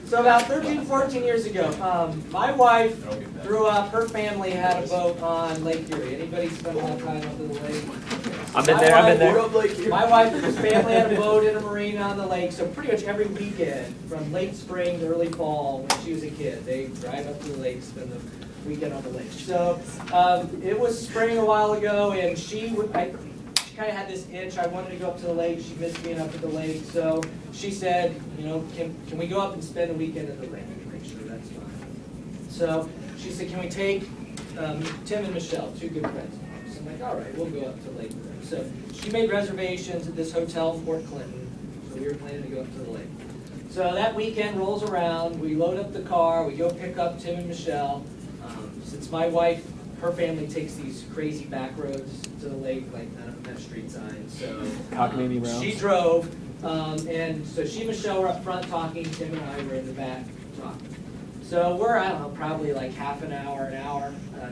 So about 13, 14 years ago, my wife grew up, her family had a boat on Lake Erie. Anybody spend a lot of time up in the lake? I'm in there. My wife's family had a boat in a marina on the lake, so pretty much every weekend, from late spring to early fall, when she was a kid, they'd drive up to the lake, spend the weekend on the lake. So it was spring a while ago, and she kind of had this itch. I wanted to go up to the lake. She missed being up at the lake, so she said, you know, can we go up and spend a weekend at the lake? Make sure that's fine. So she said, can we take Tim and Michelle, two good friends? So I'm like, all right, we'll go up to the lake with them. So she made reservations at this hotel in Fort Clinton, so we were planning to go up to the lake. So that weekend rolls around, we load up the car, we go pick up Tim and Michelle. Since my wife, her family takes these crazy back roads to the lake, like none of them have street signs, so she drove, and so she and Michelle were up front talking, Tim and I were in the back talking. So we're, I don't know, probably like half an hour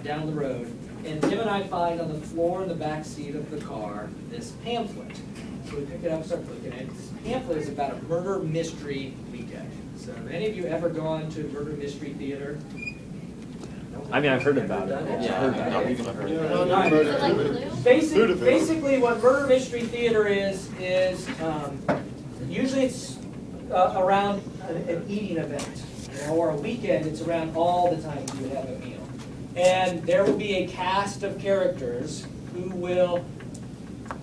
down the road, and Tim and I find on the floor in the back seat of the car this pamphlet. So we pick it up, start looking at it. This pamphlet is about a murder mystery weekend. So have any of you ever gone to a murder mystery theater? I mean, I've heard about it. Basically, what murder mystery theater is usually it's around an eating event, or a weekend. It's around all the time you have a meal, and there will be a cast of characters who will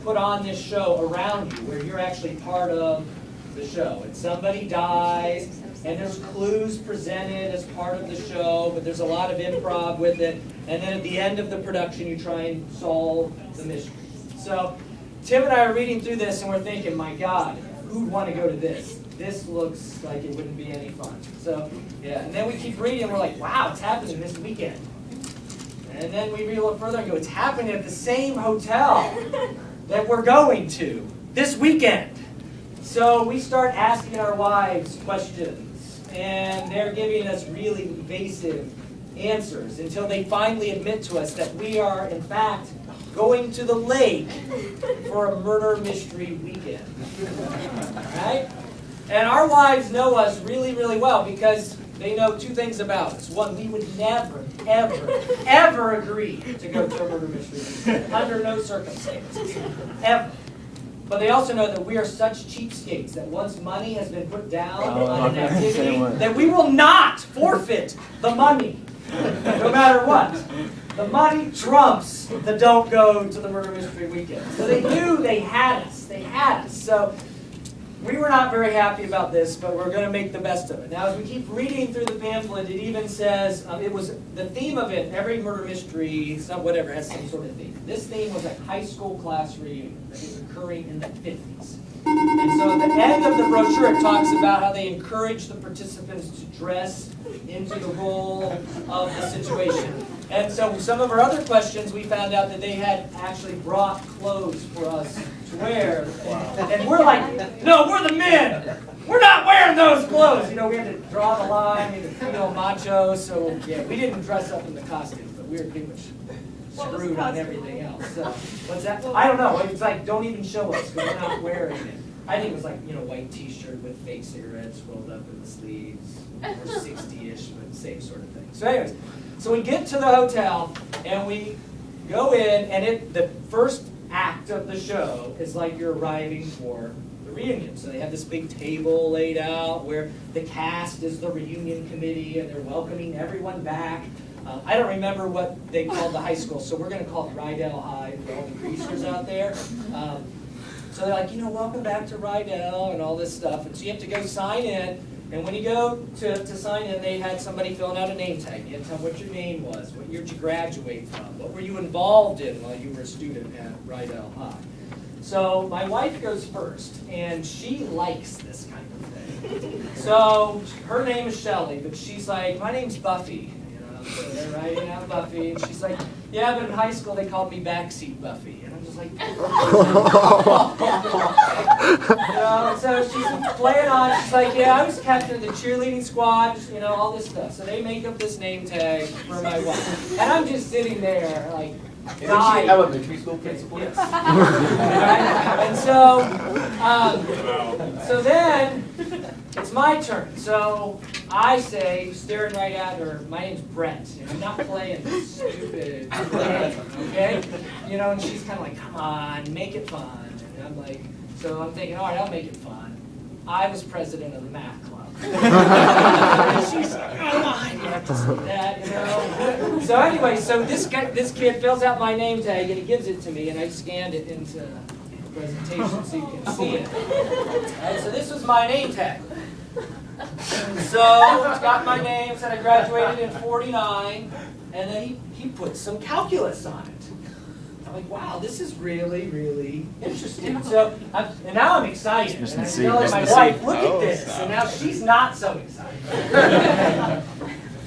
put on this show around you, where you're actually part of the show, and somebody dies. And there's clues presented as part of the show, but there's a lot of improv with it. And then at the end of the production, you try and solve the mystery. So Tim and I are reading through this, and we're thinking, my God, who'd want to go to this? This looks like it wouldn't be any fun. So, yeah. And then we keep reading, and we're like, wow, it's happening this weekend. And then we read a little further and go, it's happening at the same hotel that we're going to this weekend. So we start asking our wives questions. And they're giving us really evasive answers until they finally admit to us that we are, in fact, going to the lake for a murder mystery weekend. Right? And our wives know us really, really well because they know two things about us. One, we would never, ever, ever agree to go to a murder mystery weekend under no circumstances. Ever. But they also know that we are such cheapskates that once money has been put down on an activity, that we will not forfeit the money, no matter what. The money trumps the don't go to the murder mystery weekend. So they knew they had us. They had us. So we were not very happy about this, but we're going to make the best of it. Now, as we keep reading through the pamphlet, it even says, it was the theme of it, every murder mystery, whatever, has some sort of theme. This theme was a high school class reunion that is occurring in the 50s. And so at the end of the brochure, it talks about how they encourage the participants to dress into the role of the situation. And so some of our other questions, we found out that they had actually brought clothes for us to wear. And we're like, no, we're the men. We're not wearing those clothes. You know, we had to draw the line, we had to feel macho. So, yeah, we didn't dress up in the costumes, but we were pretty much screwed on everything else. So, what's that? I don't know. It's like, don't even show us because we're not wearing it. I think it was like, you know, white t-shirt with fake cigarettes rolled up in the sleeves. Or 60-ish, but same sort of thing. So anyways, so we get to the hotel, and we go in, and the first act of the show is like you're arriving for the reunion. So they have this big table laid out where the cast is the reunion committee, and they're welcoming everyone back. I don't remember what they called the high school, so we're going to call it Rydell High for all the greasers out there. So they're like, you know, welcome back to Rydell and all this stuff. And so you have to go sign in. And when you go to sign in, they had somebody filling out a name tag. You had to tell what your name was, what year did you graduate from, what were you involved in while you were a student at Rydell High. So my wife goes first, and she likes this kind of thing. So her name is Shelley, but she's like, my name's Buffy. So they're writing out Buffy, and she's like, yeah, but in high school they called me Backseat Buffy. And I'm just like, so she's playing on, she's like, yeah, I was captain of the cheerleading squad, you know, all this stuff. So they make up this name tag for my wife. And I'm just sitting there, like, dying. Elementary school principal. Yes. And so then my turn. So I say, staring right at her, my name's Brett, and I'm not playing this stupid game, okay? You know, and she's kind of like, come on, make it fun. And I'm like, so I'm thinking, all right, I'll make it fun. I was president of the math club. And she's like, come on, you have to say that, you know? So anyway, so this kid fills out my name tag, and he gives it to me, and I scanned it into the presentation so you can see it. All right, so this was my name tag. So it's got my name, said I graduated in '49, and then he put some calculus on it. I'm like, wow, this is really, really interesting. So and now I'm excited. And I'm telling my wife, look at this. And now she's not so excited.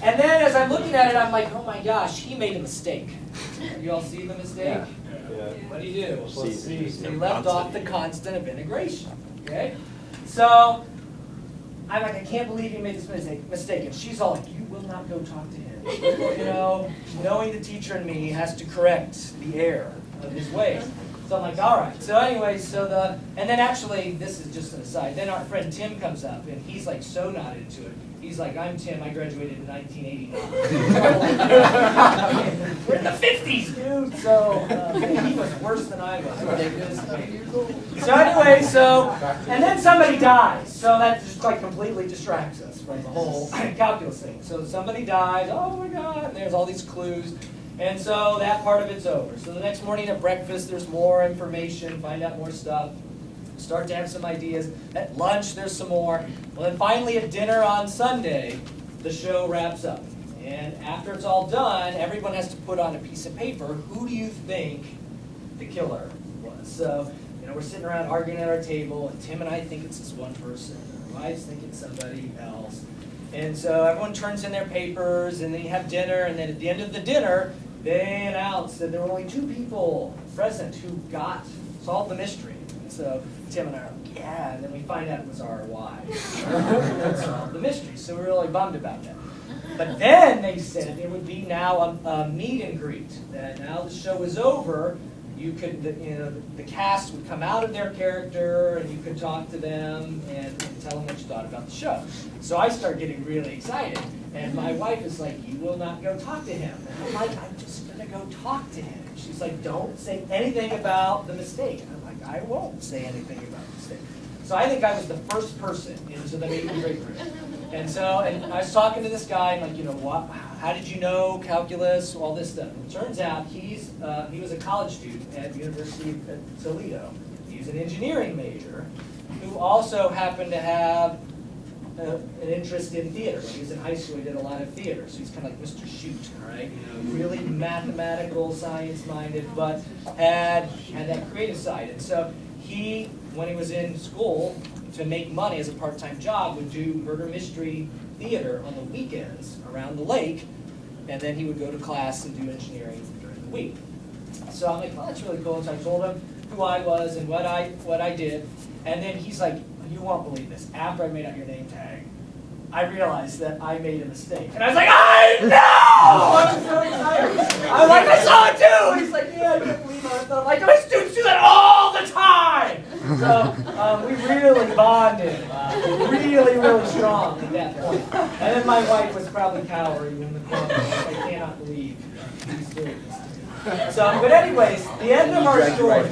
And then as I'm looking at it, I'm like, oh my gosh, he made a mistake. You all see the mistake? Yeah. What do you do? He left off the constant of integration. Okay? So I'm like, I can't believe you made this mistake. And she's all like, you will not go talk to him. You know, knowing the teacher in me has to correct the error of his ways. So I'm like, all right. So anyway, and then actually, this is just an aside, then our friend Tim comes up, and he's like so not into it. He's like, I'm Tim, I graduated in 1989. We're in the 50s, dude. So he was worse than I was. So anyway, and then somebody dies. So that just like completely distracts us from the whole calculus thing. So somebody dies, oh my God, and there's all these clues. And so that part of it's over. So the next morning at breakfast, there's more information, find out more stuff. Start to have some ideas. At lunch, there's some more. Well, then finally at dinner on Sunday, the show wraps up. And after it's all done, everyone has to put on a piece of paper, who do you think the killer was? So, you know, we're sitting around arguing at our table, and Tim and I think it's this one person. Our wives think it's somebody else. And so everyone turns in their papers, and then you have dinner, and then at the end of the dinner, they announce that there were only 2 people present who solved the mystery. So Tim and I are like, yeah, and then we find out it was our wives. Solved the mystery, so we were really bummed about that. But then they said there would be now a meet and greet, that now the show is over, you could, the cast would come out of their character, and you could talk to them and tell them what you thought about the show. So I start getting really excited, and my wife is like, you will not go talk to him. And I'm like, I'm just going to go talk to him. She's like, don't say anything about the mistake. And I'm like, I won't say anything about the mistake. So I think I was the first person into the meet and greet room. And I was talking to this guy, and like, you know, how did you know calculus, all this stuff? And it turns out he was a college student at the University of Toledo. He's an engineering major who also happened to have an interest in theater. When he was in high school, he did a lot of theater, so he's kind of like Mr. Shoot, all right? You know, really mathematical, science-minded, but had that creative side. And so he, when he was in school, to make money as a part-time job, would do murder mystery theater on the weekends around the lake, and then he would go to class and do engineering during the week. So I'm like, well, that's really cool. So I told him who I was and what I did, and then he's like, you won't believe this. After I made out your name tag, I realized that I made a mistake. And I was like, I know! I was so excited. I was like, I saw it too! And he's like, yeah, I can't believe it. I'm like, my students do that all the time! So we really bonded, really strong at that point. And then my wife was probably cowering in the corner. I cannot believe he's doing this to me. So, but anyways, the end of our story,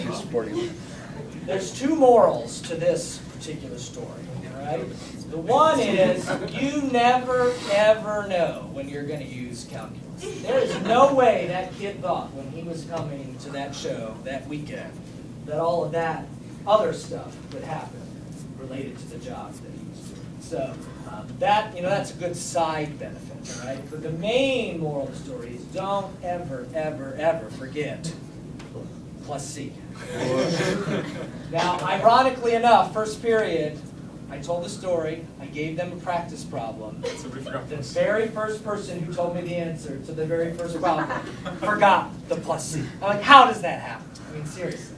there's 2 morals to this particular story, all right? The one is, you never, ever know when you're going to use calculus. There is no way that kid thought when he was coming to that show that weekend that all of that other stuff would happen related to the job that he was doing. So that's a good side benefit, all right? But the main moral of the story is don't ever, ever, ever forget plus C. Now, ironically enough, first period, I told the story, I gave them a practice problem. The very first person who told me the answer to the very first problem forgot the plus C. I'm like, how does that happen? I mean, seriously.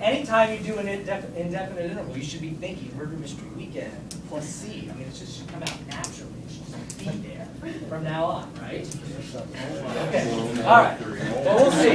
Anytime you do an indefinite interval, you should be thinking Murder Mystery Weekend plus C. I mean, it should come out naturally. It should just be there from now on, right? Okay. All right. Well, we'll see.